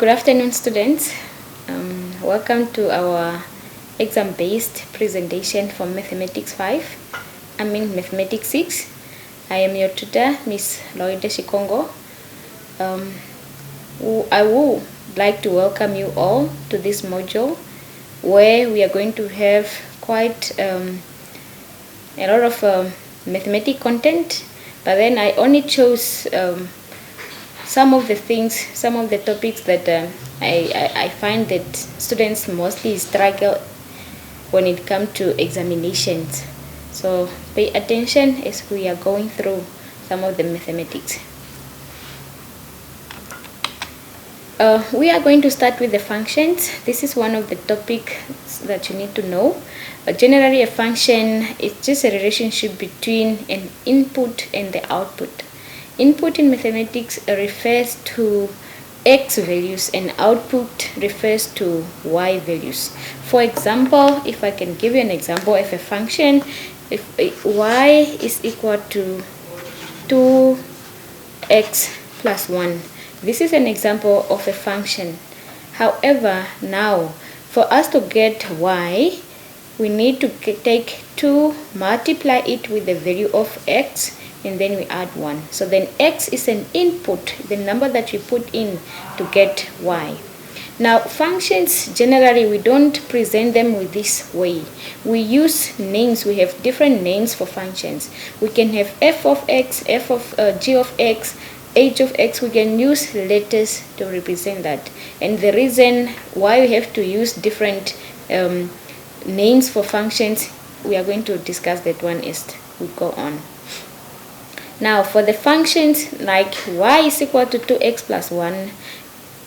Good afternoon, students. Welcome to our exam-based presentation for Mathematics 6. I am your tutor, Miss Loida Shikongo. I would like to welcome you all to this module where we are going to have quite a lot of mathematical content, but then I only chose some of the topics that I find that students mostly struggle when it comes to examinations. So pay attention as we are going through some of the mathematics. We are going to start with the functions. This is one of the topics that you need to know. Generally, a function is just a relationship between an input and the output. Input in mathematics refers to x values and output refers to y values. For example, if I can give you an example of a function, if y is equal to 2x plus 1. This is an example of a function. However, now for us to get y, we need to take 2, multiply it with the value of x, and then we add 1. So then x is an input, the number that we put in to get y. Now functions, generally we don't present them with this way. We use names. We have different names for functions. We can have f of x, f of g of x, h of x. We can use letters to represent that. And the reason why we have to use different names for functions, we are going to discuss that one as we go on. Now for the functions like y is equal to 2x plus 1,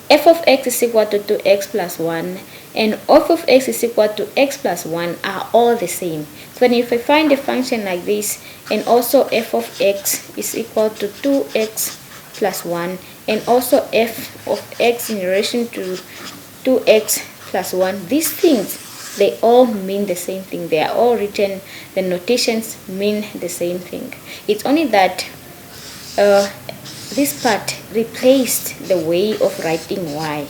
f of x is equal to 2x plus 1, and f of x is equal to x plus 1 are all the same. So if I find a function like this, and also f of x is equal to 2x plus 1, and also f of x in relation to 2x plus 1, these things, they all mean the same thing. They are all written, the notations mean the same thing. It's only that this part replaced the way of writing y.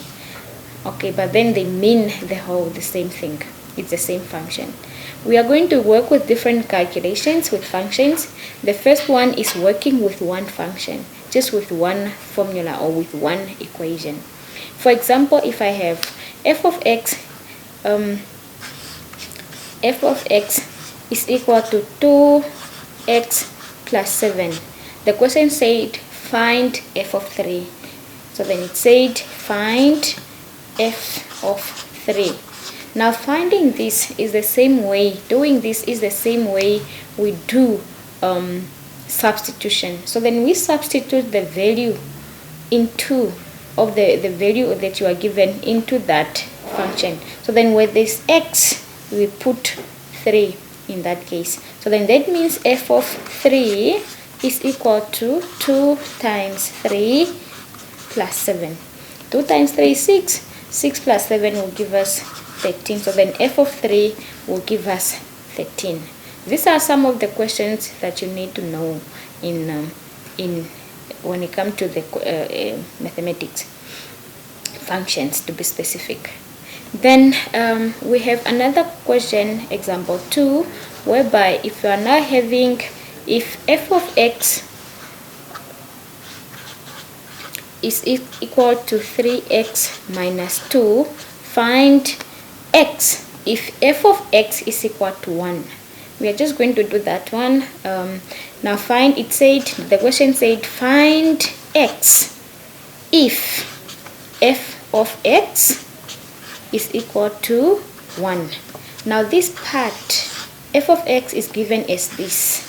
Okay, but then they mean the same thing. It's the same function. We are going to work with different calculations with functions. The first one is working with one function, just with one formula or with one equation. For example, if I have f of x is equal to 2x plus 7. The question said find f of 3. So then it said find f of 3. Now finding this is the same way, doing this is the same way we do substitution. So then we substitute the value into of the value that you are given into that function. So then where there's x, we put 3 in that case. So then that means f of 3 is equal to 2 times 3 plus 7. 2 times 3 is 6. 6 plus 7 will give us 13. So then f of 3 will give us 13. These are some of the questions that you need to know in when it comes to the mathematics functions, to be specific. Then we have another question, example 2, whereby if you are now having, if f of x is equal to 3x minus 2, find x if f of x is equal to 1. We are just going to do that one. Now find, the question said find x if f of x is equal to 1. Now this part, f of x is given as this.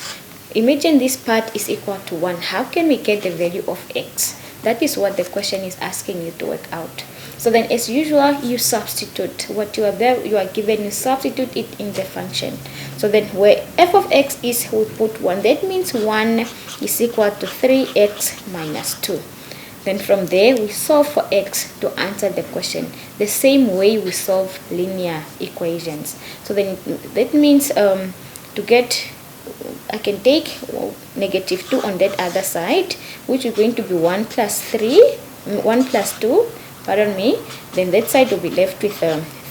Imagine this part is equal to 1. How can we get the value of x? That is what the question is asking you to work out. So then as usual, you substitute what you are given, you substitute it in the function. So then where f of x is, we put 1. That means 1 is equal to 3x minus 2. Then from there, we solve for x to answer the question, the same way we solve linear equations. So then that means to get, I can take negative 2 on that other side, which is going to be 1 plus 3, 1 plus 2. pardon me, then that side will be left with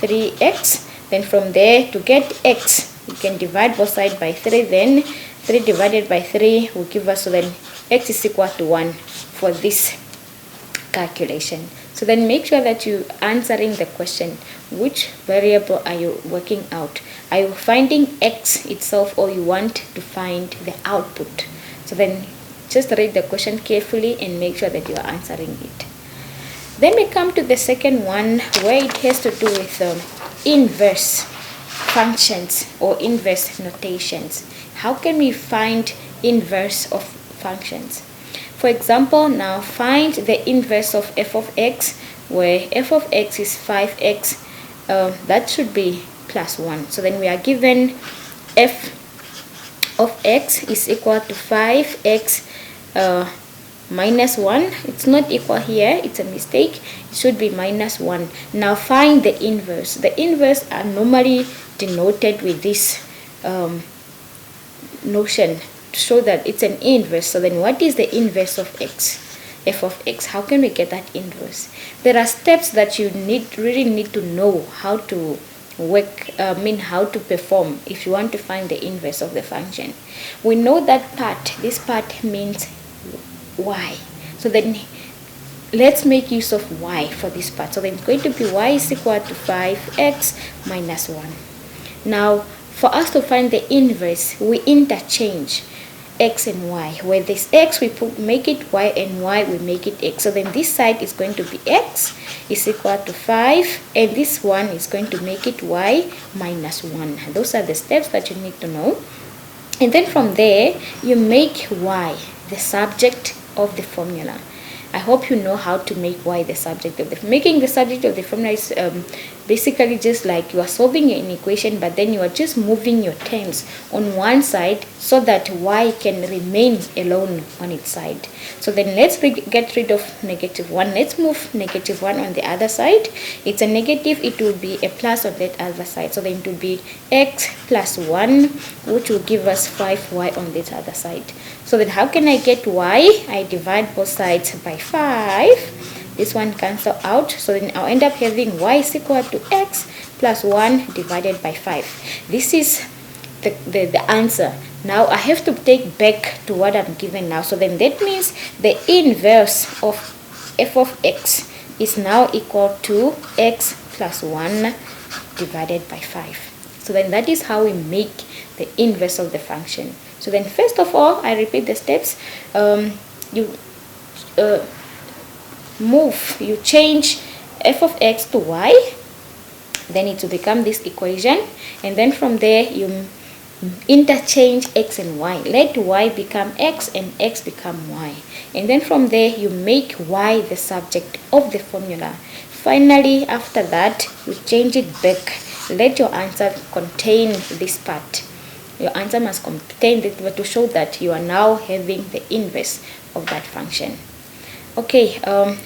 3x. Then from there, to get x, you can divide both sides by 3. Then 3 divided by 3 will give us, so then x is equal to 1 for this calculation. So then make sure that you answering the question, which variable are you working out? Are you finding x itself, or you want to find the output? So then just read the question carefully and make sure that you are answering it. Then we come to the second one, where it has to do with inverse functions or inverse notations. How can we find inverse of functions? For example, now find the inverse of f of x, where f of x is 5x. That should be plus 1. So then we are given f of x is equal to 5x minus 1. It's not equal here, it's a mistake. It should be minus 1. Now find the inverse. The inverse are normally denoted with this notion to show that it's an inverse. So then what is the inverse of x? F of x. How can we get that inverse? There are steps that you really need to know how to work, how to perform if you want to find the inverse of the function. We know that part, this part means y. So then let's make use of y for this part. So then it's going to be y is equal to 5x minus 1. Now for us to find the inverse, we interchange x and y. Where this x, we make it y, and y, we make it x. So then this side is going to be x is equal to 5, and this one is going to make it y minus 1. Those are the steps that you need to know. And then from there, you make y the subject of the formula. I hope you know how to make y the subject of the making the subject of the formula is basically just like you are solving an equation, but then you are just moving your terms on one side so that y can remain alone on its side. So then let's get rid of negative 1. Let's move negative 1 on the other side. It's a negative, it will be a plus on that other side. So then it will be x plus 1, which will give us 5y on this other side. So then how can I get y? I divide both sides by 5. This one cancel out. So then I'll end up having y is equal to x plus 1 divided by 5. This is the answer. Now I have to take back to what I'm given now. So then that means the inverse of f of x is now equal to x plus 1 divided by 5. So then that is how we make the inverse of the function. So then first of all, I repeat the steps. You change f of x to y, then it will become this equation, and then from there you interchange x and y. Let y become x and x become y, and then from there you make y the subject of the formula. Finally, after that, you change it back. Let your answer contain this part. Your answer must contain this to show that you are now having the inverse of that function. Okay,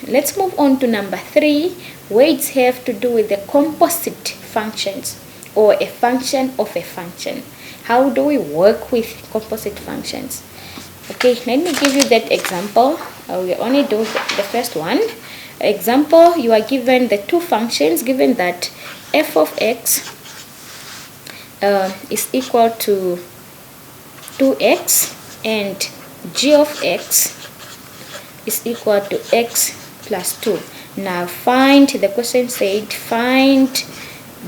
let's move on to number 3, where it's have to do with the composite functions, or a function of a function. How do we work with composite functions? Okay, let me give you that example. We only do the first one. Example, you are given the two functions, given that f of x is equal to 2x and g of x is equal to x plus 2. Now find, the question said, find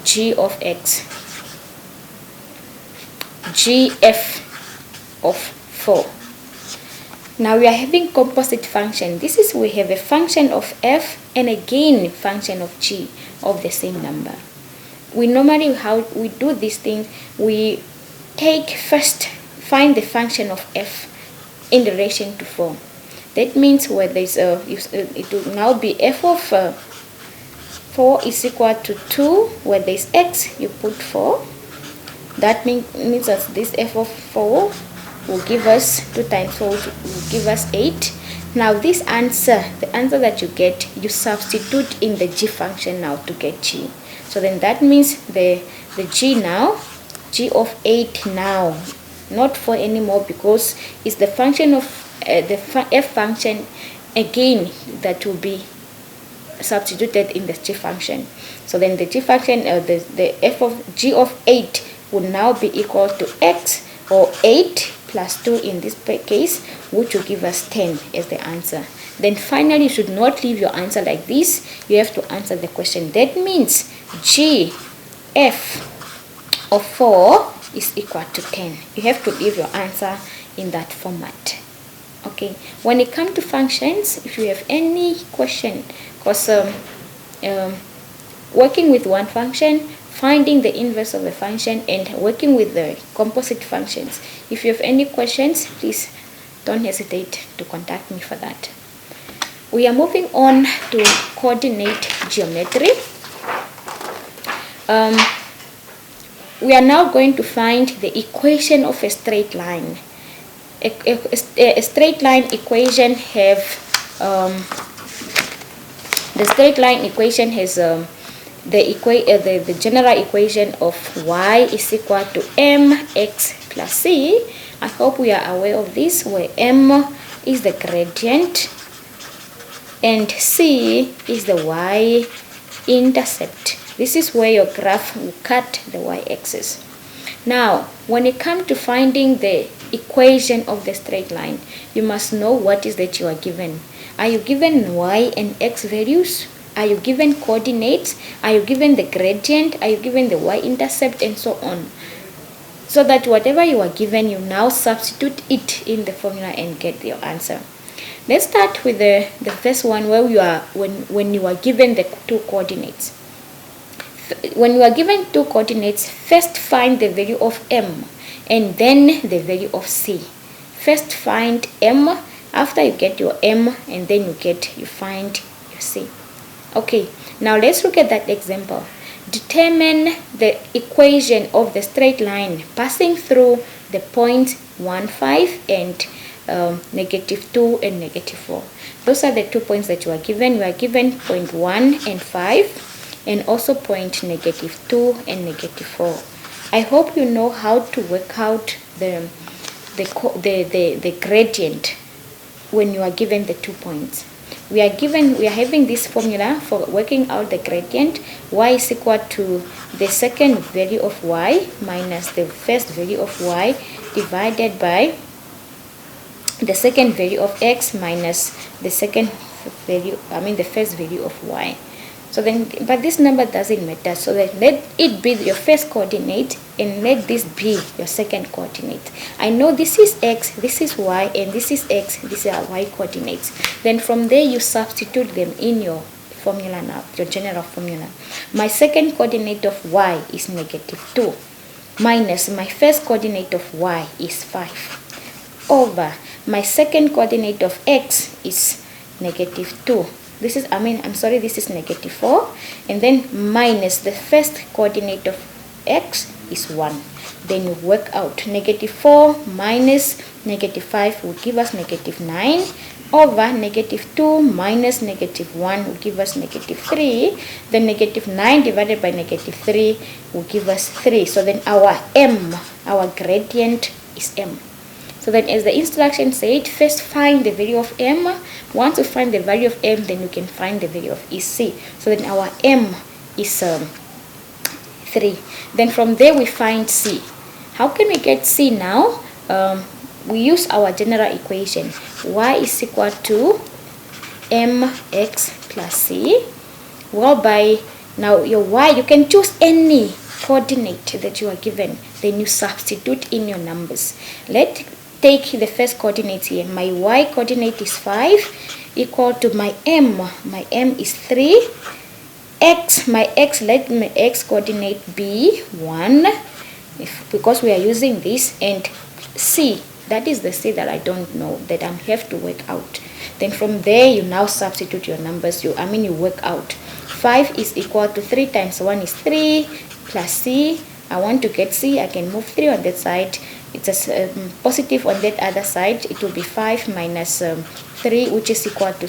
g of x, gf of 4. Now we are having composite function. This is, we have a function of f and again function of g of the same number. We normally, how we do these things, we take first, find the function of f in relation to 4. That means where there is it will now be f of 4 is equal to 2. Where there is x, you put 4. That means that this f of 4 will give us 2 times 4 will give us 8. Now this answer, the answer that you get, you substitute in the g function now to get g. So then that means the g now, g of 8 now, not 4 anymore, because it's the function of the f function again that will be substituted in the g function. So then the g function, the f of g of 8 would now be equal to x, or 8 plus 2 in this case, which will give us 10 as the answer. Then finally, you should not leave your answer like this. You have to answer the question. That means g f of 4 is equal to 10. You have to leave your answer in that format. Okay, when it comes to functions, if you have any question, because working with one function, finding the inverse of the function, and working with the composite functions, if you have any questions, please don't hesitate to contact me for that. We are moving on to coordinate geometry. We are now going to find the equation of a straight line. A straight line equation have the general equation of y is equal to mx plus c. I hope we are aware of this, where m is the gradient and c is the y-intercept. This is where your graph will cut the y-axis. Now, when it comes to finding the equation of the straight line, you must know what is that you are given. Are you given y and x values? Are you given coordinates? Are you given the gradient? Are you given the y-intercept, and so on? So that whatever you are given, you now substitute it in the formula and get your answer. Let's start with the first one, where you are when you are given the two coordinates. When you are given two coordinates, first find the value of m and then the value of c. First find m, after you get your m, and then you find your c. Okay, now let's look at that example. Determine the equation of the straight line passing through the points 1, 5 and -2 and -4. Those are the 2 points that you are given. You are given point 1 and 5 and also point -2 and -4. I hope you know how to work out the gradient when you are given the 2 points. We are having this formula for working out the gradient. Y is equal to the second value of y minus the first value of y divided by the second value of x minus the first value of y. So then, but this number doesn't matter. So that let it be your first coordinate and let this be your second coordinate. I know this is x, this is y, and this is x, these are y coordinates. Then from there you substitute them in your formula now, your general formula. My second coordinate of y is -2 minus my first coordinate of y is 5 over my second coordinate of x is -2. This is -4, and then minus the first coordinate of x is 1. Then you work out -4 minus -5 will give us -9 over -2 minus -1 will give us -3. Then -9 divided by -3 will give us 3. So then our gradient is m. So then, as the instruction said, first find the value of m. Once you find the value of m, then you can find the value of EC. So then our m is 3. Then from there we find c. How can we get c now? We use our general equation. Y is equal to mx plus c. Whereby now your y, you can choose any coordinate that you are given. Then you substitute in your numbers. Let's take the first coordinate here. My y coordinate is 5 equal to my m. My m is 3. X, let my x coordinate be 1 because we are using this, and c, that is the c that I don't know, that I have to work out. Then from there you now substitute your numbers. You work out. 5 is equal to 3 times 1 is 3 plus c. I want to get c. I can move 3 on that side. It's a positive on that other side. It will be 5 minus 3, which is equal to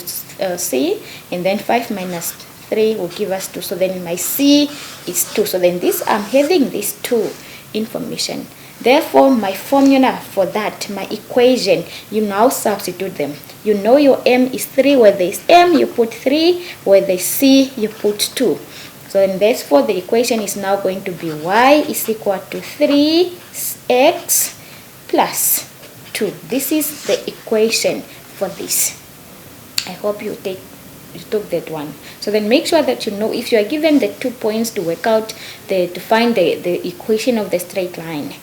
c, and then 5 minus 3 will give us 2. So then my c is 2. So then this, I'm having this 2 information. Therefore, my formula for that, my equation, you now substitute them. You know your m is 3. Where there is m, you put 3. Where there is c, you put 2. So then therefore, the equation is now going to be y is equal to 3x plus 2. This is the equation for this. I hope you took that one. So then make sure that you know, if you are given the 2 points to work out to find the equation of the straight line,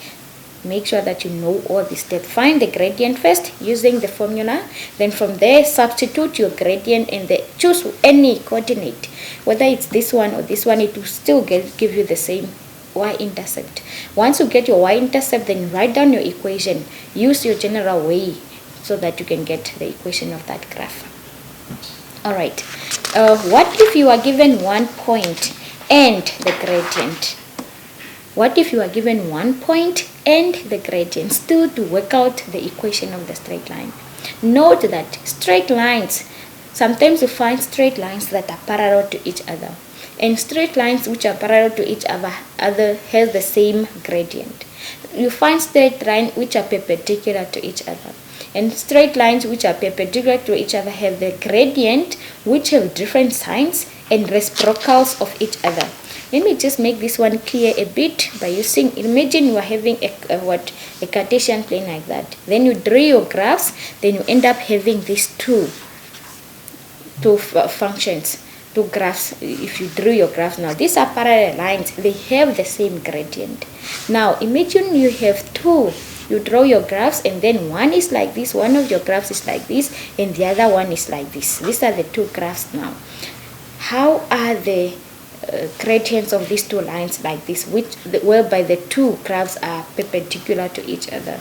make sure that you know all the steps. Find the gradient first using the formula. Then from there, substitute your gradient and choose any coordinate. Whether it's this one or this one, it will still give you the same y-intercept. Once you get your y-intercept, then write down your equation. Use your general way so that you can get the equation of that graph. Alright, what if you are given 1 point and the gradient? What if you are given 1 point and the gradient still to work out the equation of the straight line? Note that straight lines, sometimes you find straight lines that are parallel to each other, and straight lines which are parallel to each other has the same gradient. You find straight lines which are perpendicular to each other, and straight lines which are perpendicular to each other have the gradient which have different signs and reciprocals of each other. Let me just make this one clear a bit by using, imagine you are having a Cartesian plane like that. Then you draw your graphs, then you end up having these two functions, two graphs. If you drew your graphs now, these are parallel lines, they have the same gradient. Now imagine you have two. You draw your graphs and then one is like this, one of your graphs is like this, and the other one is like this. These are the two graphs now. How are the gradients of these two lines like this, whereby the two graphs are perpendicular to each other?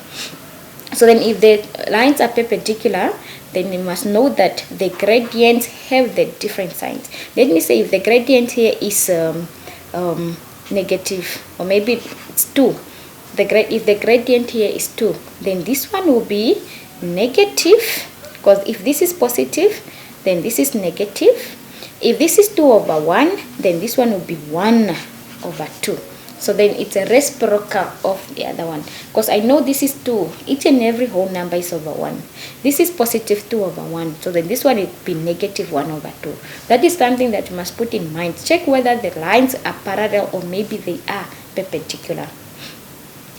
So then if the lines are perpendicular, then you must know that the gradients have the different signs. Let me say if the gradient here is negative, or maybe it's 2. If the gradient here is 2, then this one will be negative, because if this is positive, then this is negative. If this is 2 over 1, then this one will be 1 over 2. So then it's a reciprocal of the other one, because I know this is 2. Each and every whole number is over 1. This is positive 2 over 1. So then this one will be negative 1 over 2. That is something that you must put in mind. Check whether the lines are parallel or maybe they are perpendicular.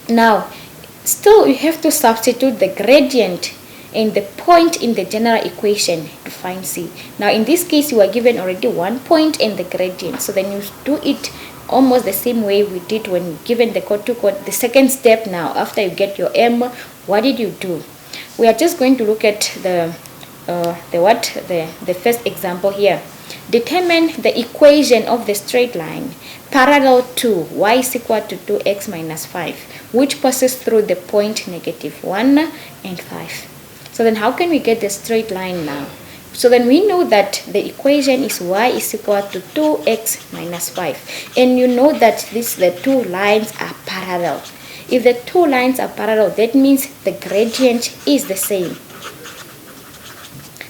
Now, still you have to substitute the gradient and the point in the general equation to find C. Now in this case, you are given already 1 point and the gradient. So then you do it almost the same way we did when given the second step. Now after you get your M, what did you do? We are just going to look at the first example here. Determine the equation of the straight line parallel to y is equal to 2x minus 5, which passes through the point negative 1 and 5. So then how can we get the straight line now? So then we know that the equation is y is equal to 2x minus 5. And you know that the two lines are parallel. If the two lines are parallel, that means the gradient is the same.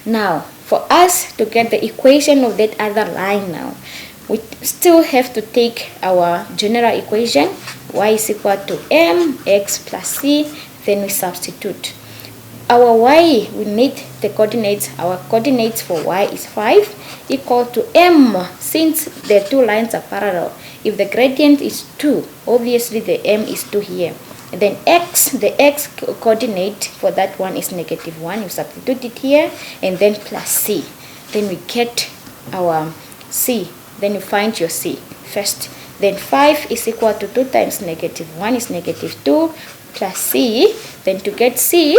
Now, for us to get the equation of that other line now, we still have to take our general equation, y is equal to mx plus c, then we substitute. Our y, we need the coordinates. Our coordinates for y is 5 equal to m, since the two lines are parallel. If the gradient is 2, obviously the m is 2 here. And then x, the x coordinate for that one is negative 1. You substitute it here, and then plus c. Then we get our c. Then you find your c first. Then 5 is equal to 2 times negative 1 is negative 2 plus c. Then to get c,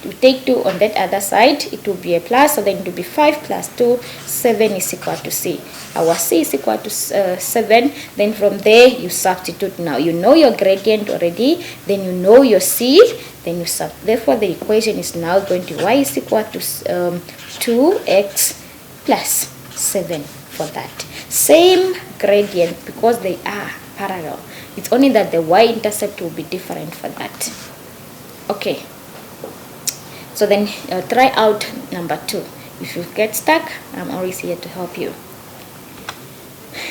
we take 2 on that other side, it will be a plus, so then it will be 5 plus 2, 7 is equal to c. Our c is equal to 7. Then from there you substitute. Now you know your gradient already, then you know your c, then you therefore the equation is now going to y is equal to 2x plus 7 for that. Same gradient because they are parallel. It's only that the y-intercept will be different for that. Okay. So then try out number 2. If you get stuck, I'm always here to help you.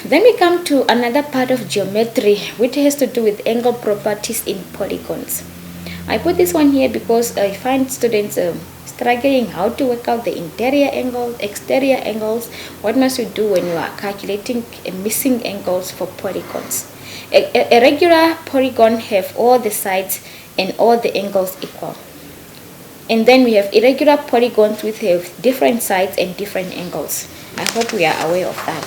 then we come to another part of geometry which has to do with angle properties in polygons. I put this one here because I find students struggling how to work out the interior angles, exterior angles. What must you do when you are calculating missing angles for polygons? A regular polygon have all the sides and all the angles equal. And then we have irregular polygons which have different sides and different angles. I hope we are aware of that.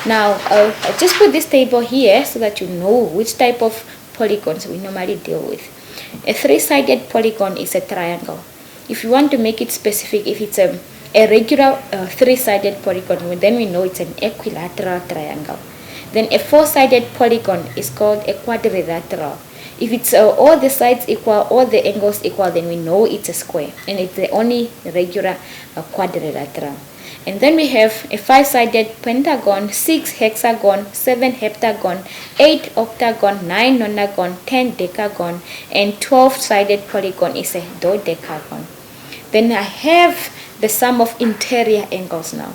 Now, I just put this table here so that you know which type of polygons we normally deal with. A three-sided polygon is a triangle. If you want to make it specific, if it's a regular three-sided polygon, then we know it's an equilateral triangle. Then a four-sided polygon is called a quadrilateral. If it's all the sides equal, all the angles equal, then we know it's a square, and it's the only regular quadrilateral. And then we have a five-sided pentagon, 6 hexagon, 7 heptagon, 8 octagon, 9 nonagon, 10 decagon, and 12-sided polygon is a dodecagon. Then I have the sum of interior angles now.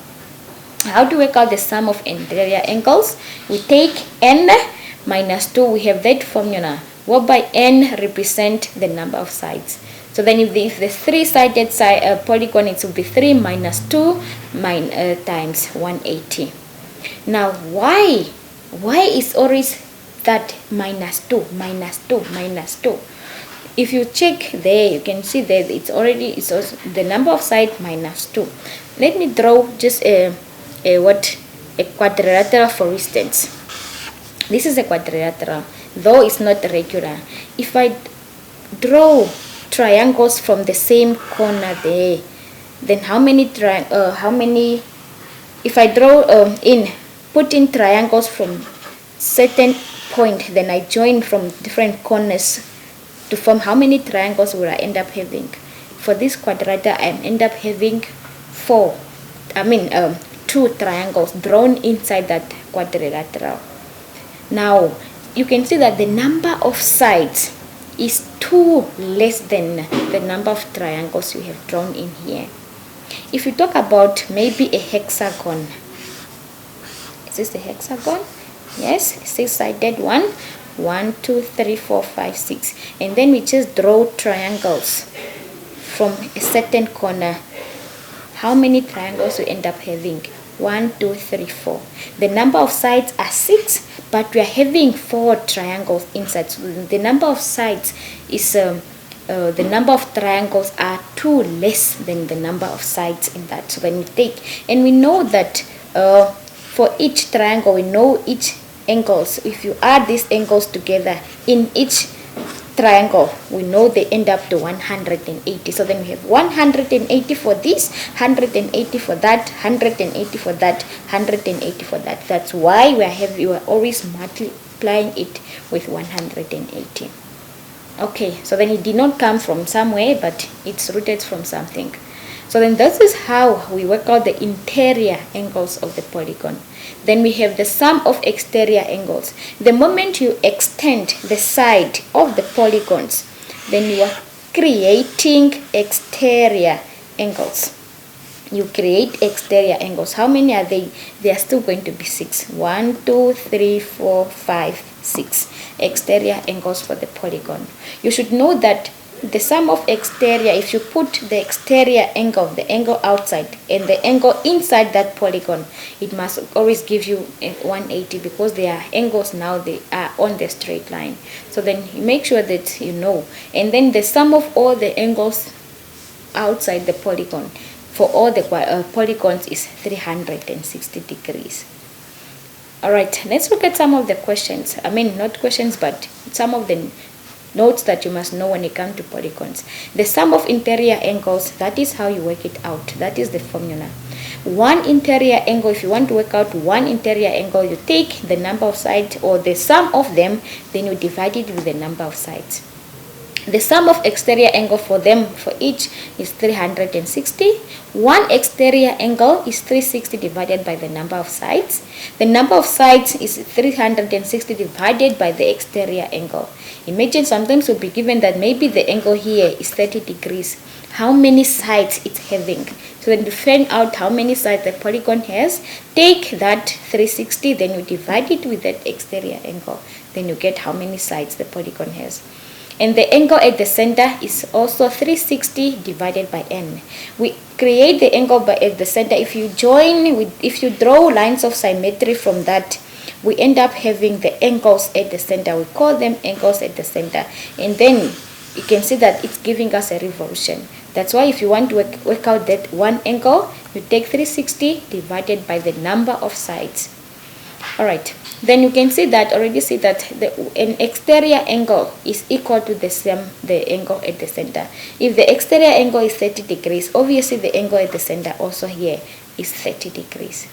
How to work out the sum of interior angles? We take n minus 2. We have that formula whereby n represent the number of sides. So then if the three-sided polygon, it will be 3 minus 2 times 180. Now why is always that minus 2, minus 2, minus 2? If you check there, you can see that it's also the number of sides minus 2. Let me draw just a quadrilateral, for instance. This is a quadrilateral, though it's not regular. If I draw triangles from the same corner there, then if I draw put in triangles from certain point, then I join from different corners to form how many triangles will I end up having? For this quadrilateral, I end up having 2 triangles drawn inside that quadrilateral. Now you can see that the number of sides is 2 less than the number of triangles you have drawn in here. If you talk about maybe a hexagon, is this the hexagon? Yes, 6-sided one. 1, 2, 3, 4, 5, 6. And then we just draw triangles from a certain corner. How many triangles we end up having? 1, 2, 3, 4. The number of sides are 6, but we are having 4 triangles inside. So the number of sides is the number of triangles are 2 less than the number of sides in that. So then we take, and we know that for each triangle, we know each angles. If you add these angles together in each triangle, we know they end up to 180. So then we have 180 for this, 180 for that, 180 for that, 180 for that. That's why we are always multiplying it with 180. Okay, so then it did not come from somewhere, but it's rooted from something. So then this is how we work out the interior angles of the polygon. Then we have the sum of exterior angles. The moment you extend the side of the polygons, then you are creating exterior angles. You create exterior angles. How many are they? They are still going to be 6. 1, 2, 3, 4, 5, 6 exterior angles for the polygon. You should know that the sum of exterior, if you put the exterior angle, the angle outside, and the angle inside that polygon, it must always give you 180, because they are angles now, they are on the straight line. So then you make sure that you know. And then the sum of all the angles outside the polygon for all the polygons is 360 degrees. Alright, let's look at some of the questions. I mean, not questions, but some of the notes that you must know when it comes to polygons. The sum of interior angles, that is how you work it out. That is the formula. One interior angle, if you want to work out one interior angle, you take the number of sides or the sum of them, then you divide it with the number of sides. The sum of exterior angle for each is 360. One exterior angle is 360 divided by the number of sides. The number of sides is 360 divided by the exterior angle. Imagine sometimes we'll be given that maybe the angle here is 30 degrees. How many sides it's having? So when you find out how many sides the polygon has, take that 360, then you divide it with that exterior angle. Then you get how many sides the polygon has. And the angle at the center is also 360 divided by n. We create the angle at the center. If you draw lines of symmetry from that, we end up having the angles at the center. We call them angles at the center. And then you can see that it's giving us a revolution. That's why if you want to work out that one angle, you take 360 divided by the number of sides. Alright, then you can see that an exterior angle is equal to the angle at the center. If the exterior angle is 30 degrees, obviously the angle at the center also here is 30 degrees.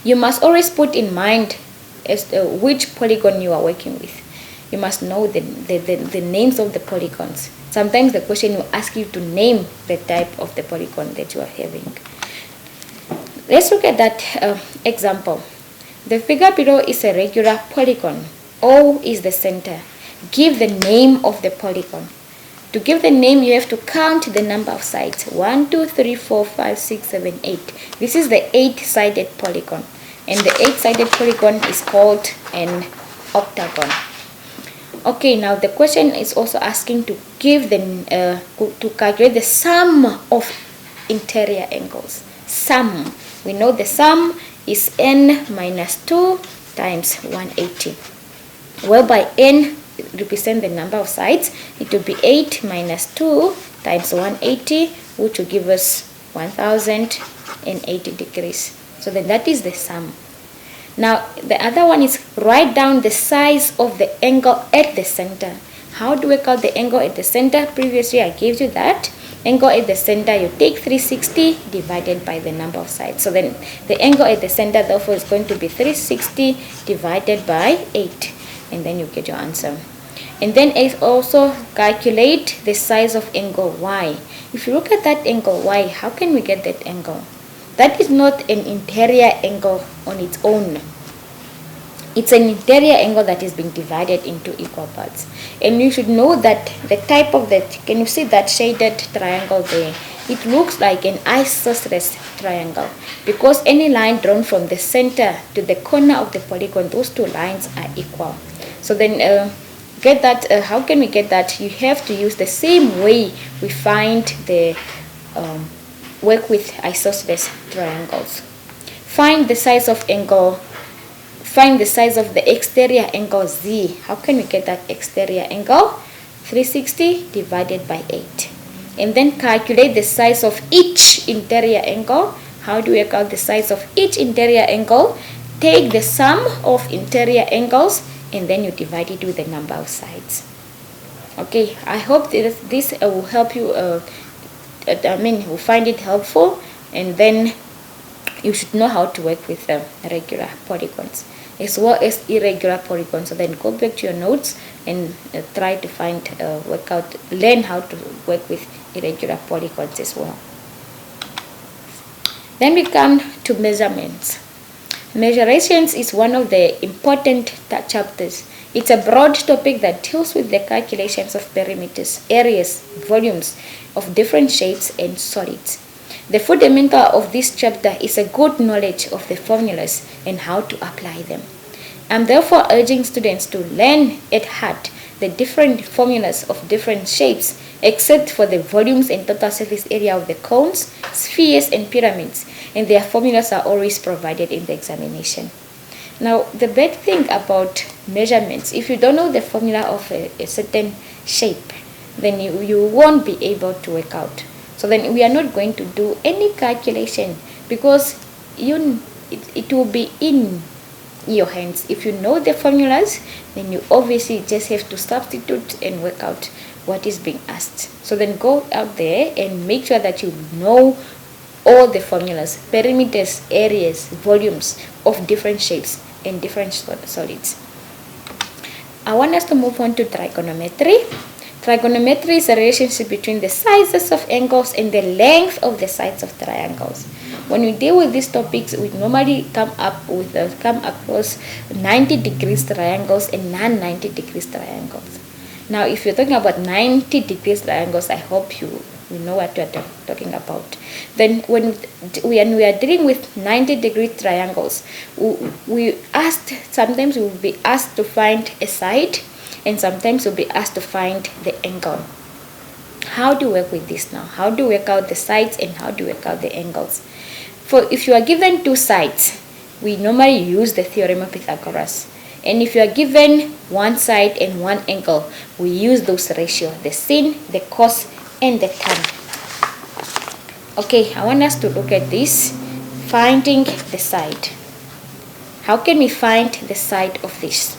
You must always put in mind as to which polygon you are working with. You must know the names of the polygons. Sometimes the question will ask you to name the type of the polygon that you are having. Let's look at that example. The figure below is a regular polygon. O is the center. Give the name of the polygon. To give the name, you have to count the number of sides. 1, 2, 3, 4, 5, 6, 7, 8. This is the 8-sided polygon. And the 8-sided polygon is called an octagon. Okay, now the question is also asking to give to calculate the sum of interior angles. Sum. We know the sum is n minus 2 times 180, whereby n represent the number of sides. It will be 8 minus 2 times 180, which will give us 1080 degrees. So then that is the sum. Now the other one is write down the size of the angle at the center. How do we call the angle at the center? Previously I gave you that. Angle at the center, you take 360 divided by the number of sides. So then the angle at the center therefore is going to be 360 divided by 8. And then you get your answer. And then also calculate the size of angle Y. If you look at that angle Y, how can we get that angle? That is not an interior angle on its own. It's an interior angle that is being divided into equal parts. And you should know that the type of that, can you see that shaded triangle there? It looks like an isosceles triangle because any line drawn from the center to the corner of the polygon, those two lines are equal. So then get that, how can we get that? You have to use the same way we find the work with isosceles triangles. Find the size of angle. Find the size of the exterior angle Z. How can we get that exterior angle? 360 divided by 8. And then calculate the size of each interior angle. How do we calculate the size of each interior angle? Take the sum of interior angles and then you divide it with the number of sides. Okay, I hope that this will help you. Will find it helpful, and then you should know how to work with regular polygons as well as irregular polygons. So then go back to your notes and try to learn how to work with irregular polygons as well. Then we come to measurements. Measurations is one of the important chapters. It's a broad topic that deals with the calculations of perimeters, areas, volumes of different shapes and solids. The fundamental of this chapter is a good knowledge of the formulas and how to apply them. I'm therefore urging students to learn at heart the different formulas of different shapes, except for the volumes and total surface area of the cones, spheres, and pyramids, and their formulas are always provided in the examination. Now, the bad thing about measurements, if you don't know the formula of a certain shape, then you won't be able to work out. So then we are not going to do any calculation because it will be in your hands. If you know the formulas, then you obviously just have to substitute and work out what is being asked. So then go out there and make sure that you know all the formulas, perimeters, areas, volumes of different shapes and different solids. I want us to move on to trigonometry. Trigonometry is a relationship between the sizes of angles and the length of the sides of triangles. When we deal with these topics, we normally come across 90 degrees triangles and non-90 degrees triangles. Now, if you're talking about 90 degrees triangles, I hope you know what we're talking about. Then when we are dealing with 90-degree triangles, sometimes we will be asked to find a side, and sometimes we'll be asked to find the angle. How do we work with this now? How do we work out the sides and how do we work out the angles? For if you are given two sides, we normally use the Theorem of Pythagoras. And if you are given one side and one angle, we use those ratios, the sine, the cos, and the tan. Okay, I want us to look at this, finding the side. How can we find the side of this?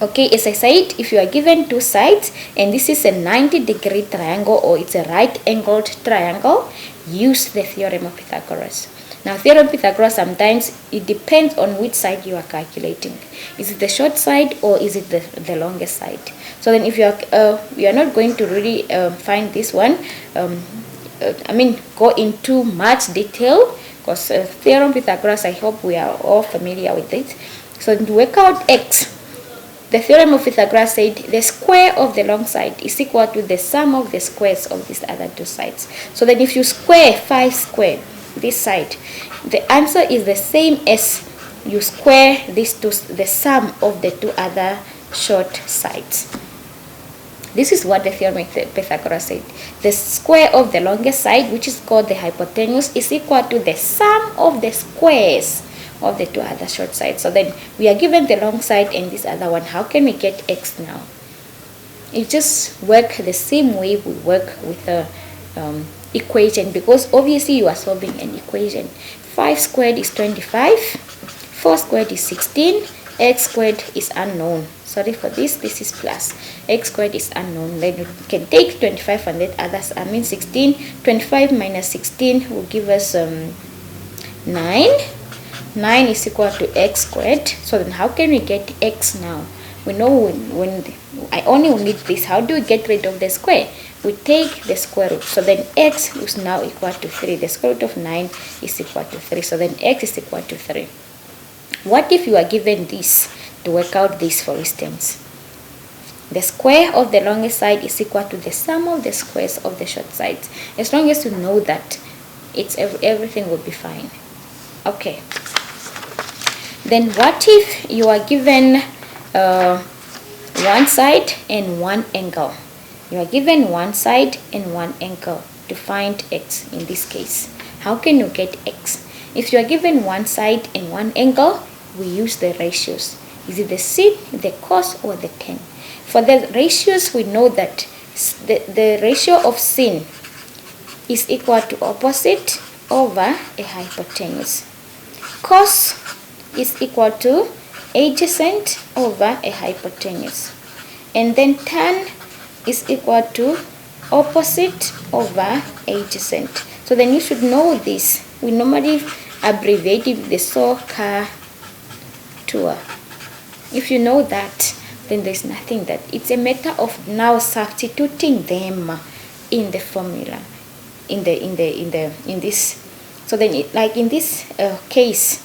Okay, as I said, if you are given two sides and this is a 90-degree triangle or it's a right-angled triangle, use the Theorem of Pythagoras. Now, Theorem of Pythagoras, sometimes it depends on which side you are calculating. Is it the short side or is it the longest side? So then if you are not going to really find this one, go into much detail, because Theorem of Pythagoras, I hope we are all familiar with it. So to work out x, the Theorem of Pythagoras said the square of the long side is equal to the sum of the squares of these other two sides. So then if you square 5 square this side, the answer is the same as you square these two, the sum of the two other short sides. This is what the Theorem of Pythagoras said. The square of the longest side, which is called the hypotenuse, is equal to the sum of the squares of the two other short sides. So then we are given the long side and this other one. How can we get x now? It just work the same way we work with the equation, because obviously you are solving an equation. 5 squared is 25, 4 squared is 16, x squared is unknown. Sorry for this is plus. X squared is unknown. Then you can take 25 and let others, 16. 25 minus 16 will give us 9. 9 is equal to x squared. So then how can we get x now? We know when I only need this. How do we get rid of the square? We take the square root. So then x is now equal to 3. The square root of 9 is equal to 3. So then x is equal to 3. What if you are given this to work out this, for instance? The square of the longest side is equal to the sum of the squares of the short sides. As long as you know that, everything will be fine. Okay. Then what if you are given one side and one angle? You are given one side and one angle to find x in this case. How can you get x? If you are given one side and one angle, we use the ratios. Is it the sine, the cos, or the tan? For the ratios, we know that the ratio of sine is equal to opposite over a hypotenuse. Cos is equal to adjacent over a hypotenuse. And then tan is equal to opposite over adjacent. So then you should know this. We normally abbreviate it with the SOHCAHTOA. If you know that, then there's nothing that it's a matter of now substituting them in the formula, in this. So then, like in this case,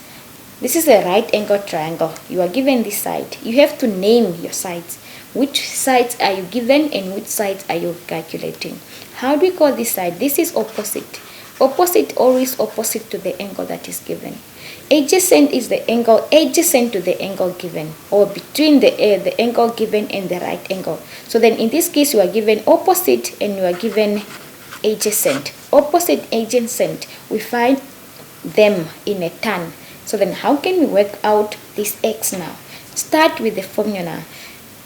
this is a right angle triangle. You are given this side. You have to name your sides. Which sides are you given and which sides are you calculating? How do we call this side? This is opposite. Opposite, always opposite to the angle that is given. Adjacent is the angle adjacent to the angle given, or between the angle given and the right angle. So then in this case, you are given opposite and you are given adjacent. Opposite, adjacent, we find them in a tan. So then how can we work out this x now? Start with the formula.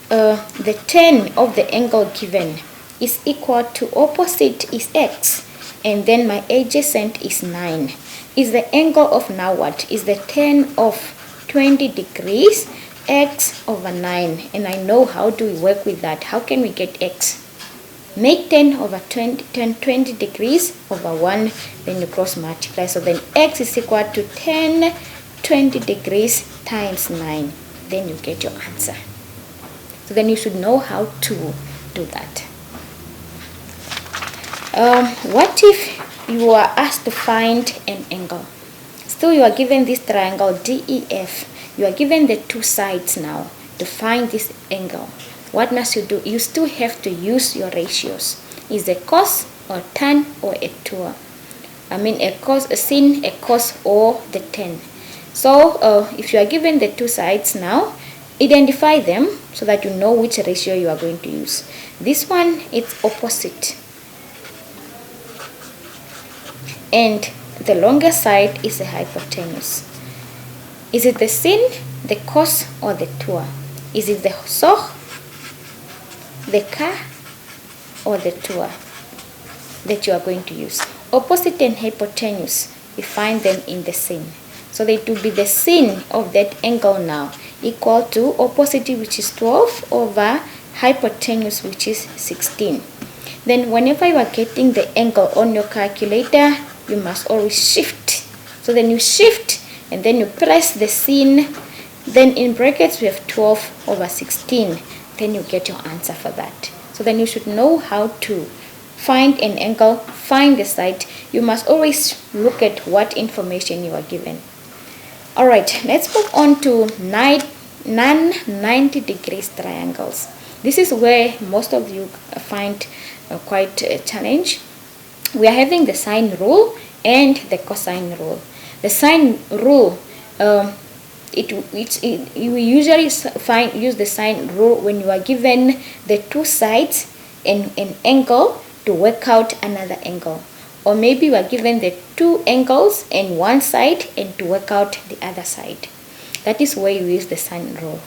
The tan of the angle given is equal to opposite is x, and then my adjacent is 9. Is the angle of now what? Is the tan of 20 degrees, x over 9. And I know how do we work with that. How can we get x? Make 10 over 20 degrees over 1, then you cross multiply. So then x is equal to 20 degrees times 9. Then you get your answer. So then you should know how to do that. What if you are asked to find an angle? Still, you are given this triangle DEF. You are given the two sides now. To find this angle, what must you do? You still have to use your ratios. Is a cos or tan or a tour? I mean a cos, a sin, a cos, or the tan. So if you are given the two sides now, identify them so that you know which ratio you are going to use. This one, it's opposite. And the longer side is the hypotenuse. Is it the sin, the cos, or the tour? Is it the soh, the ka, or the tour that you are going to use? Opposite and hypotenuse, we find them in the sin. So they will be the sin of that angle now equal to opposite, which is 12, over hypotenuse, which is 16. Then whenever you are getting the angle on your calculator, you must always shift. So then you shift and then you press the sin. Then in brackets we have 12 over 16. Then you get your answer for that. So then you should know how to find an angle, find the side. You must always look at what information you are given. Alright, let's move on to non-90 degrees triangles. This is where most of you find quite a challenge. We are having the sine rule and the cosine rule. The sine rule, you usually use the sine rule when you are given the two sides and an angle to work out another angle. Or maybe you are given the two angles and one side and to work out the other side. That is where you use the sine rule.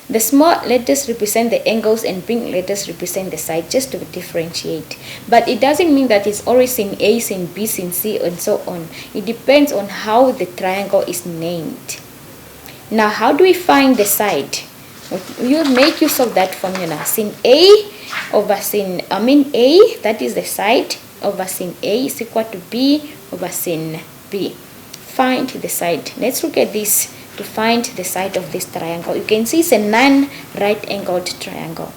The small letters represent the angles and big letters represent the side, just to differentiate. But it doesn't mean that it's always sin A, sin B, sin C, and so on. It depends on how the triangle is named. Now, how do we find the side? You make use of that formula. Sin A over sin, A, that is the side, over sin A is equal to B over sin B. Find the side. Let's look at this to find the side of this triangle. You can see it's a non-right angled triangle.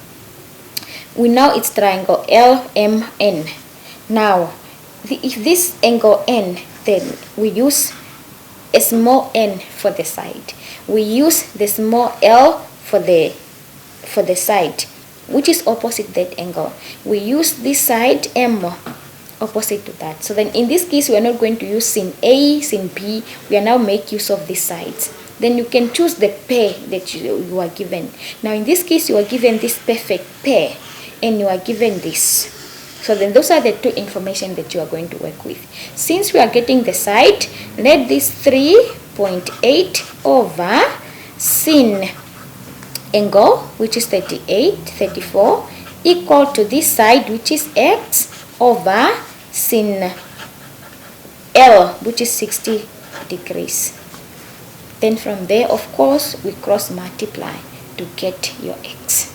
We know it's triangle LMN. Now, if this angle N, then we use a small n for the side. We use the small l for the side, which is opposite that angle. We use this side M opposite to that. So then in this case, we are not going to use sin A, sin B. We are now make use of these sides. Then you can choose the pair that you are given. Now in this case, you are given this perfect pair and you are given this. So then those are the two information that you are going to work with. Since we are getting the side, let this 3.8 over sin angle, which is 34, equal to this side, which is x, over sin L, which is 60 degrees. Then from there, of course, we cross multiply to get your x.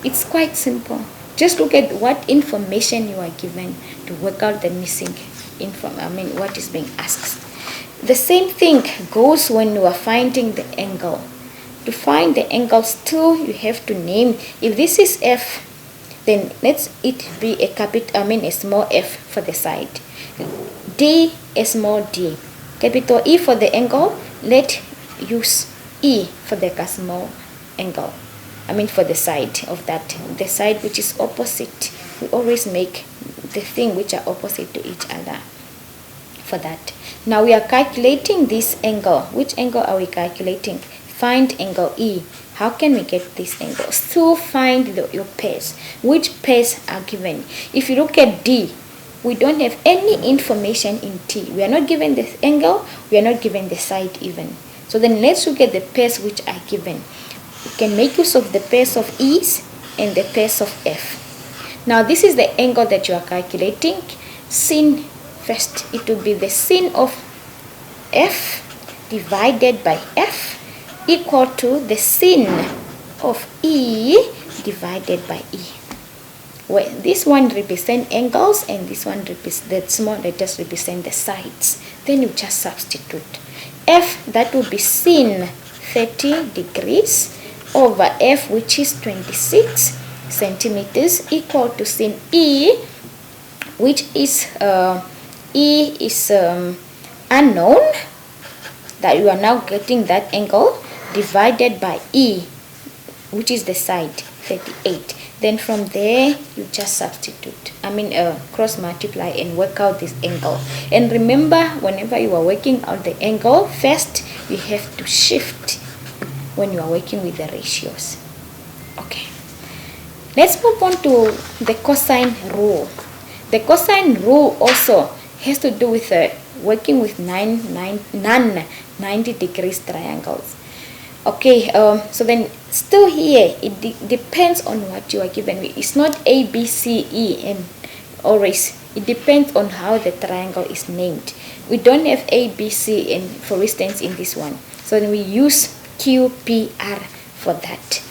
It's quite simple. Just look at what information you are given to work out the missing information, what is being asked. The same thing goes when you are finding the angle. To find the angle, still you have to name. If this is f, then let it be a small f for the side. D, a small d. Capital E for the angle, let use E for the small angle. For the side of that, the side which is opposite. We always make the thing which are opposite to each other for that. Now we are calculating this angle. Which angle are we calculating? Find angle E. How can we get this angle? Still find your pairs. Which pairs are given? If you look at D, we don't have any information in T. We are not given the angle. We are not given the side even. So then let's look at the pairs which are given. You can make use of the pairs of E's and the pairs of F. Now this is the angle that you are calculating. Sin first, it will be the sin of F divided by F equal to the sin of E divided by E. Well, this one represents angles and this one the small letters represent the sides. Then you just substitute. F, that would be sin 30 degrees over F, which is 26 centimeters, equal to sin E, which is E is unknown, that you are now getting that angle, divided by E, which is the side, 38. Then from there you just substitute, cross multiply and work out this angle. And remember, whenever you are working out the angle, first you have to shift when you are working with the ratios. Okay, let's move on to the cosine rule. The cosine rule also has to do with working with non-90 degrees triangles. Okay, so then still here, it depends on what you are given. It's not A, B, C, E, and always. It depends on how the triangle is named. We don't have A, B, C, and for instance in this one. So then we use Q, P, R for that.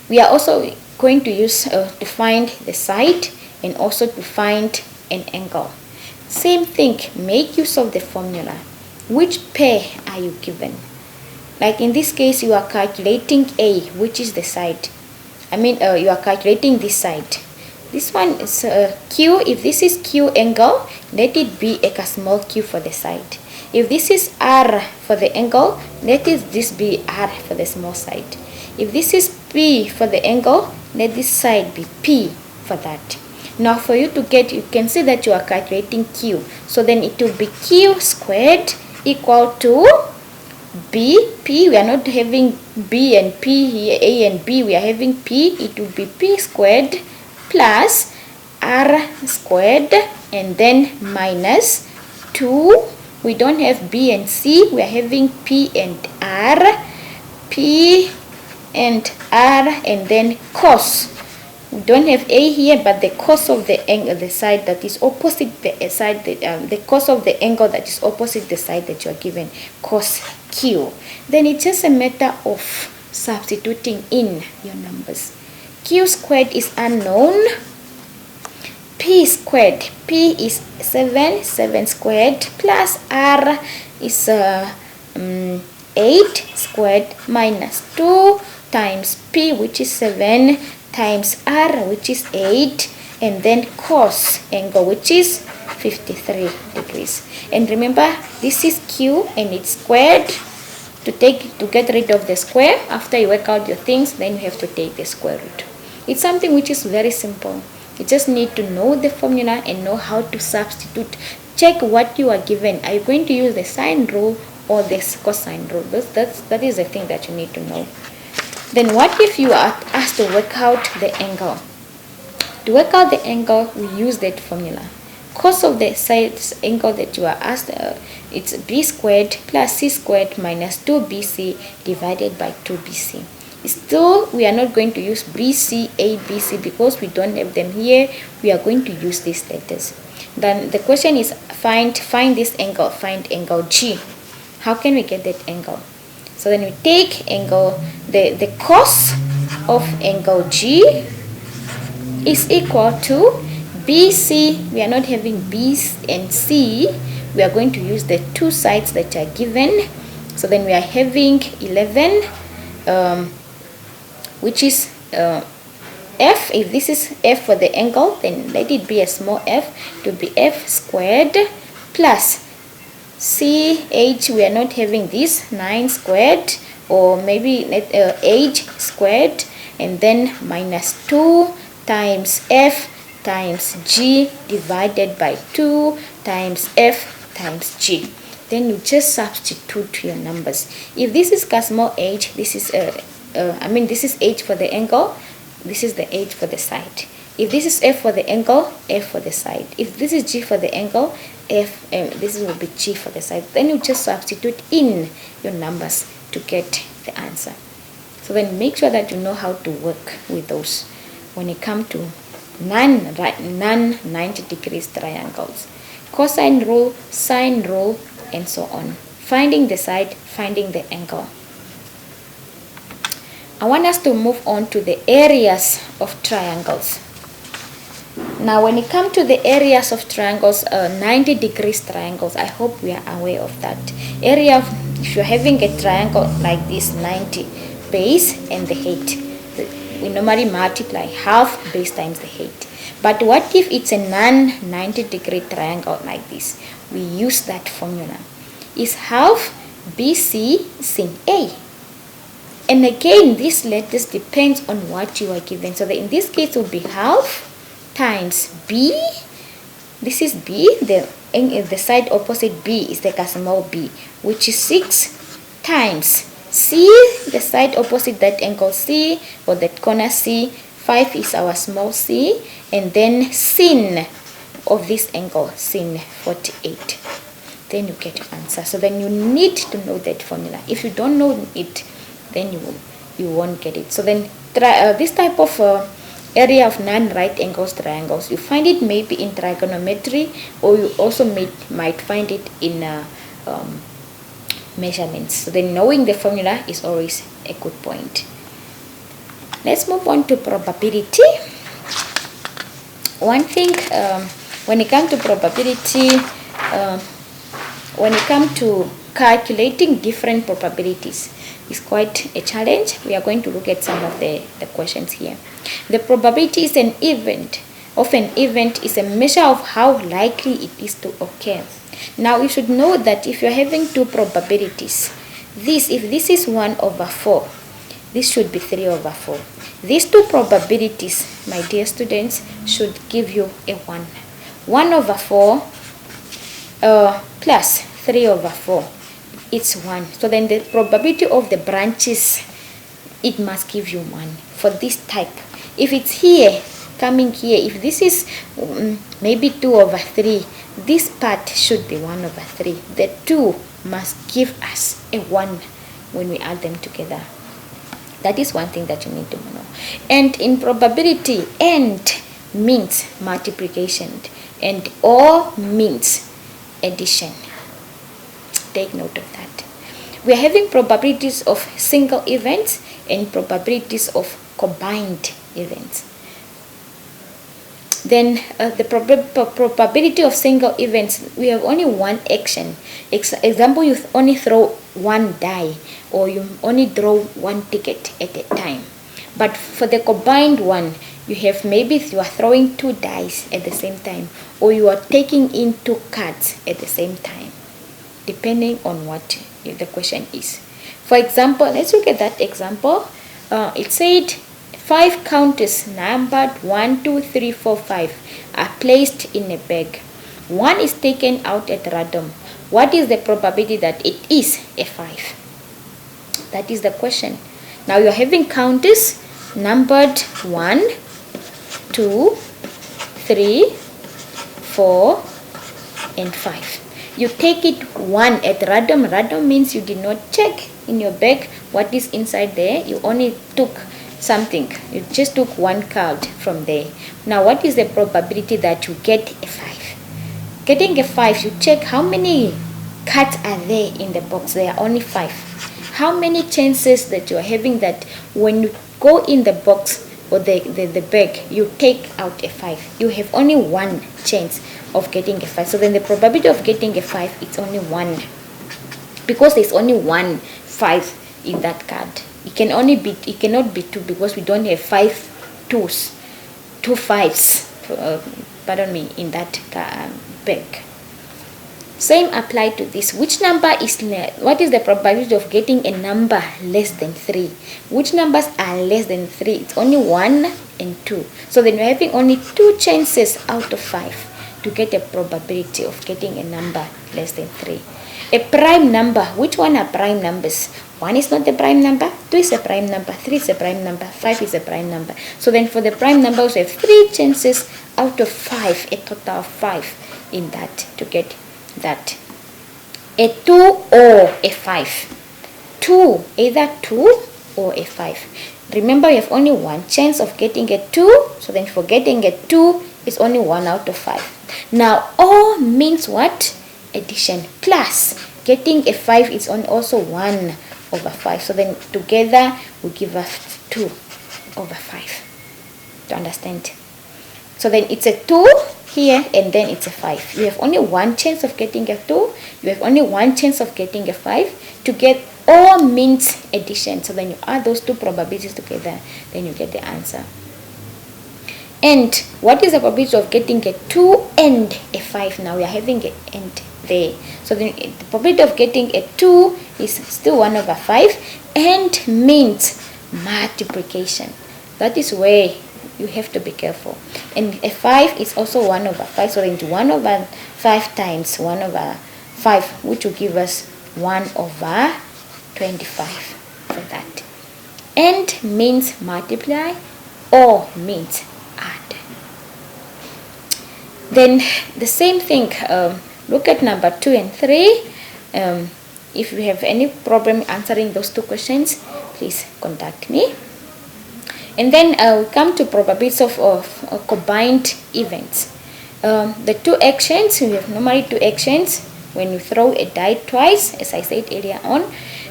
We are also going to use to find the side and also to find an angle. Same thing, make use of the formula. Which pair are you given? Like in this case, you are calculating A, which is the side. You are calculating this side. This one is Q. If this is Q angle, let it be a small q for the side. If this is R for the angle, let this be R for the small side. If this is P for the angle, let this side be P for that. Now for you to get, you can see that you are calculating Q. So then it will be Q squared equal to B, P, we are not having B and P here, A and B, we are having P, it will be P squared plus R squared and then minus 2, we don't have B and C, we are having P and R, P and R and then cos. We don't have A here, but the cos of the angle, the side that is opposite the side, the cos of the angle that is opposite the side that you are given, cos Q. Then it's just a matter of substituting in your numbers. Q squared is unknown. P squared, P is 7 squared plus R is 8 squared minus 2 times P, which is 7, times R, which is 8, and then cos angle, which is 53 degrees. And remember, this is Q and it's squared. To get rid of the square, after you work out your things, then you have to take the square root. It's something which is very simple. You just need to know the formula and know how to substitute. Check what you are given. Are you going to use the sine rule or the cosine rule? That is the thing that you need to know. Then what if you are asked to work out the angle? To work out the angle, we use that formula. Cos of the side angle that you are asked, it's b squared plus c squared minus 2bc divided by 2bc. Still, we are not going to use bc, a, bc because we don't have them here. We are going to use these letters. Then the question is find this angle, find angle G. How can we get that angle? So then we take angle, the cos of angle G is equal to BC. We are not having B and C. We are going to use the two sides that are given. So then we are having 11, which is F. If this is F for the angle, then let it be a small f to be F squared plus CH. We are not having this 9 squared or maybe H squared and then minus 2 times F times G divided by 2 times F times G. Then you just substitute your numbers. If this is small h, this is this is h for the angle, this is the h for the side. If this is f for the angle, f for the side. If this is g for the angle, f, this will be g for the side. Then you just substitute in your numbers to get the answer. So then make sure that you know how to work with those when it comes to non-90 degrees triangles. Cosine rule, sine rule, and so on. Finding the side, finding the angle. I want us to move on to the areas of triangles. Now when it comes to the areas of triangles, 90 degrees triangles, I hope we are aware of that. Area of, if you're having a triangle like this, 90, base and the height. We normally multiply half base times the height. But what if it's a non-90-degree triangle like this? We use that formula. Is half BC sin A. And again, this lattice depends on what you are given. So in this case, it will be half times B. This is B. The side opposite B is like a small b, which is 6 times C, the side opposite that angle C, or that corner C. 5 is our small c, and then sin of this angle, sin 48. Then you get your answer. So then you need to know that formula. If you don't know it, then you won't get it. So then this type of area of non-right angles triangles, you find it maybe in trigonometry, or you also might find it in measurements. So then knowing the formula is always a good point. Let's move on to probability. One thing, when it comes to probability, when it comes to calculating different probabilities, is quite a challenge. We are going to look at some of the questions here. The probability is an event is a measure of how likely it is to occur. Now you should know that if you're having two probabilities, if this is 1/4, this should be 3/4. These two probabilities, my dear students, should give you a 1. 1/4 plus 3/4, it's 1. So then the probability of the branches, it must give you 1 for this type. If it's here, coming here, if this is maybe 2/3, this part should be 1/3. The 2 must give us a 1 when we add them together. That is one thing that you need to know. And in probability, and means multiplication, and or means addition. Take note of that. We are having probabilities of single events and probabilities of combined events. Then the probability of single events, we have only one action. Example, you only throw one die, or you only draw one ticket at a time. But for the combined one, you have maybe you are throwing 2 dice at the same time, or you are taking in 2 cards at the same time, depending on what the question is. For example, let's look at that example. It said 5 counters numbered 1, 2, 3, 4, 5 are placed in a bag. 1 is taken out at random. What is the probability that it is a 5? That is the question. Now you're having counters numbered 1, 2, 3, 4, and 5. You take it 1 at random. Random means you did not check in your bag what is inside there. You only took something. You just took 1 card from there. Now what is the probability that you get a 5? Getting a 5, you check how many cards are there in the box. There are only 5. How many chances that you are having that when you go in the box or the bag, you take out a 5? You have only 1 chance of getting a 5. So then the probability of getting a 5 is only 1, because there's only 1 5 in that card. It cannot be 2, because we don't have 5 2s, 2 5s, in that bag. Same apply to this. What is the probability of getting a number less than 3? Which numbers are less than 3? It's only 1 and 2. So then we're having only 2 chances out of 5 to get a probability of getting a number less than 3. A prime number. Which one are prime numbers? 1 is not a prime number, 2 is a prime number, 3 is a prime number, 5 is a prime number. So then for the prime numbers, we have 3 chances out of 5, a total of 5 in that to get that. A 2 or a 5. 2, either 2 or a 5. Remember, you have only 1 chance of getting a 2. So then for getting a 2, it's only 1 out of 5. Now, or means what? Addition. Plus, getting a 5 is also 1 over 5. So then together will give us 2 over 5. To understand? So then it's a 2 here, and then it's a 5. You have only 1 chance of getting a 2. You have only 1 chance of getting a 5. To get or means addition. So then you add those two probabilities together, then you get the answer. And what is the probability of getting a 2 and a 5? Now we are having an and there. So then the probability of getting a 2 is still 1 over 5 and means multiplication. That is where you have to be careful. And a 5 is also 1 over 5. So then 1 over 5 times 1 over 5, which will give us 1 over 25 for that. And means multiply or means add. Then the same thing, look at number 2 and 3. If you have any problem answering those two questions, please contact me. And then we come to probabilities of combined events. The two actions, we have normally two actions. When you throw a die twice, as I said earlier on,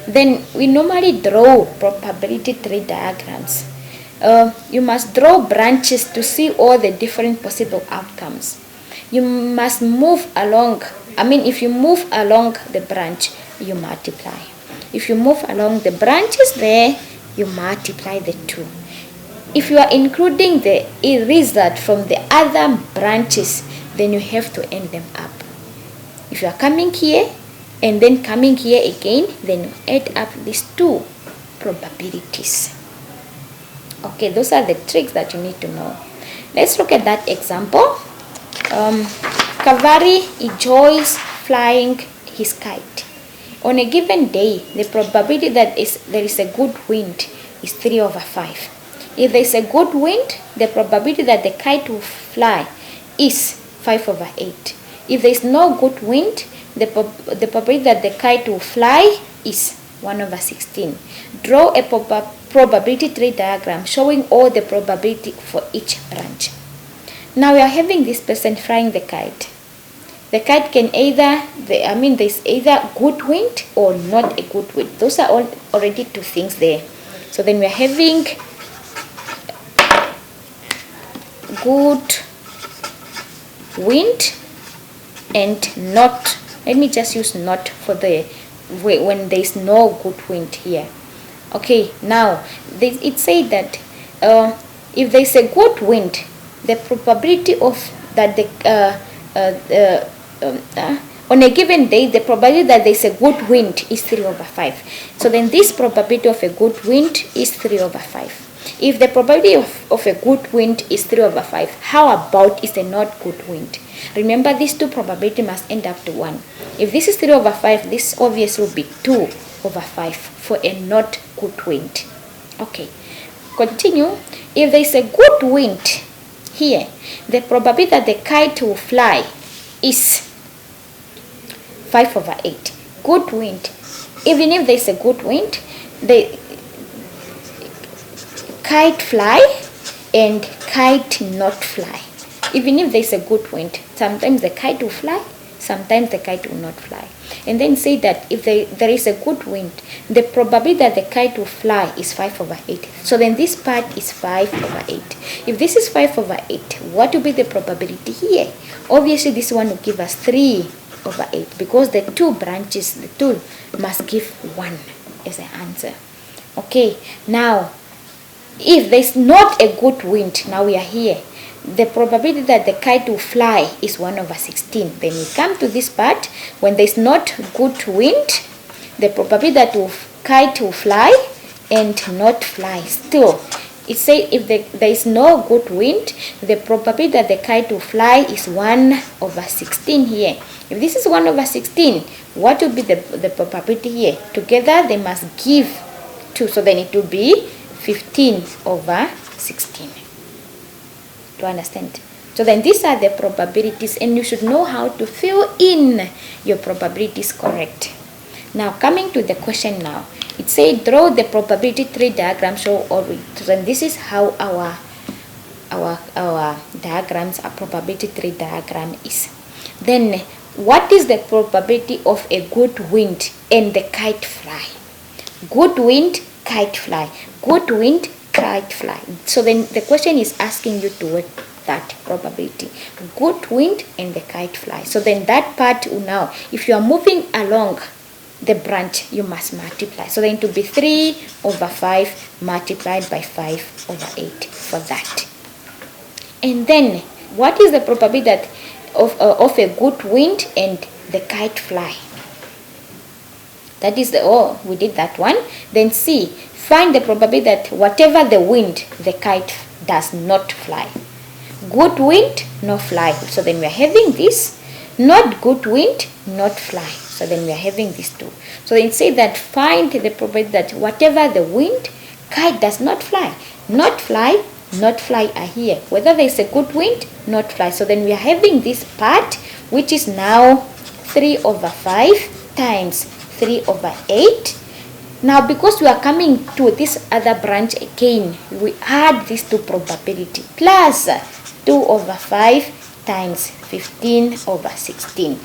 then we normally draw probability tree diagrams. You must draw branches to see all the different possible outcomes. You must move along. If you move along the branch, you multiply. If you move along the branches there, you multiply the two. If you are including the result from the other branches, then you have to end them up. If you are coming here and then coming here again, then you add up these two probabilities. Okay, those are the tricks that you need to know. Let's look at that example. Kavari enjoys flying his kite. On a given day, the probability that there is a good wind is 3 over 5. If there is a good wind, the probability that the kite will fly is 5 over 8. If there is no good wind, the probability that the kite will fly is 1 over 16. Draw a probability tree diagram showing all the probability for each branch. Now we are having this person flying the kite. The kite can there's either good wind or not a good wind. Those are already two things there. So then we are having good wind and not. Let me just use not for when there is no good wind here. Okay, now it said that if there is a good wind, the probability of that on a given day, the probability that there is a good wind is 3 over 5. So then this probability of a good wind is 3 over 5. If the probability of a good wind is 3 over 5, how about is a not good wind? Remember, these two probability must end up to 1. If this is 3 over 5, this obviously will be 2 over 5 for a not good wind. Okay, continue. If there is a good wind here, the probability that the kite will fly is 5 over 8. Good wind. Even if there is a good wind, the kite fly and kite not fly. Even if there is a good wind, sometimes the kite will fly, sometimes the kite will not fly. And then say that if there is a good wind, the probability that the kite will fly is 5 over 8. So then this part is 5 over 8. If this is 5 over 8, what will be the probability here? Obviously this one will give us 3 over 8 because the two branches, the two must give 1 as the answer. Okay, now if there is not a good wind, now we are here, the probability that the kite will fly is 1 over 16. Then we come to this part, when there is not good wind, the probability that the kite will fly and not fly still. It says if there is no good wind, the probability that the kite will fly is 1 over 16 here. If this is 1 over 16, what will be the probability here? Together they must give 2, so then it will be 15 over 16. Do you understand? So then these are the probabilities, and you should know how to fill in your probabilities correct. Now coming to the question now. It says draw the probability tree diagram show all. So then this is how our diagrams, our probability tree diagram is. Then what is the probability of a good wind and the kite fly? Good wind, kite fly. Good wind, kite fly. So then the question is asking you to work that probability. Good wind and the kite fly. So then that part now, if you are moving along the branch, you must multiply. So then it will be 3 over 5 multiplied by 5 over 8 for that. And then, what is the probability that of a good wind and the kite fly? That is we did that one. Then C, find the probability that whatever the wind, the kite does not fly. Good wind, no fly. So then we are having this. Not good wind, not fly. So then we are having these two. So then say that find the probability that whatever the wind, kite does not fly. Not fly, not fly are here. Whether there is a good wind, not fly. So then we are having this part, which is now 3 over 5 times 3 over 8. Now because we are coming to this other branch again, we add these two probability plus 2 over 5 times 15 over 16.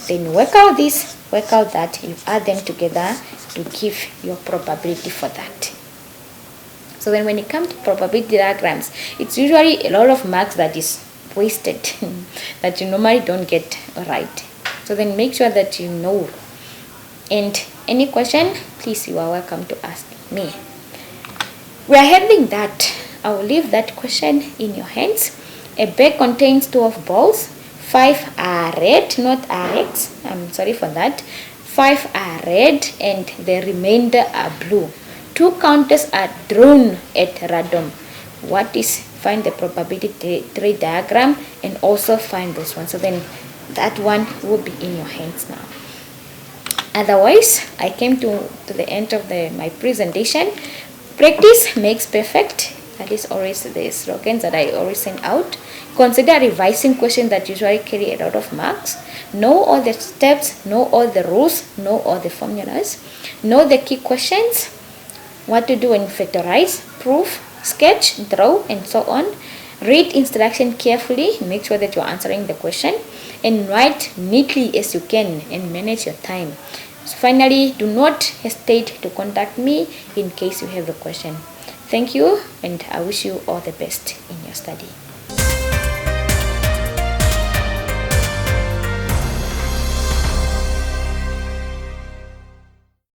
Then work out this, work out that, you add them together to give your probability for that. So then when it comes to probability diagrams, it's usually a lot of marks that is wasted that you normally don't get right. So then make sure that you know. And any question, please, you are welcome to ask me. We are having that. I will leave that question in your hands. A bag contains 12 balls. 5 are red, not RX. I'm sorry for that. 5 are red and the remainder are blue. 2 counters are drawn at random. Find the probability tree diagram and also find this one. So then that one will be in your hands now. Otherwise, I came to the end of my presentation. Practice makes perfect. That is always the slogans that I always send out. Consider revising questions that usually carry a lot of marks. Know all the steps, know all the rules, know all the formulas. Know the key questions, what to do when factorize, prove, sketch, draw, and so on. Read instruction carefully, make sure that you're answering the question, and write neatly as you can and manage your time. So finally, do not hesitate to contact me in case you have a question. Thank you, and I wish you all the best in your study.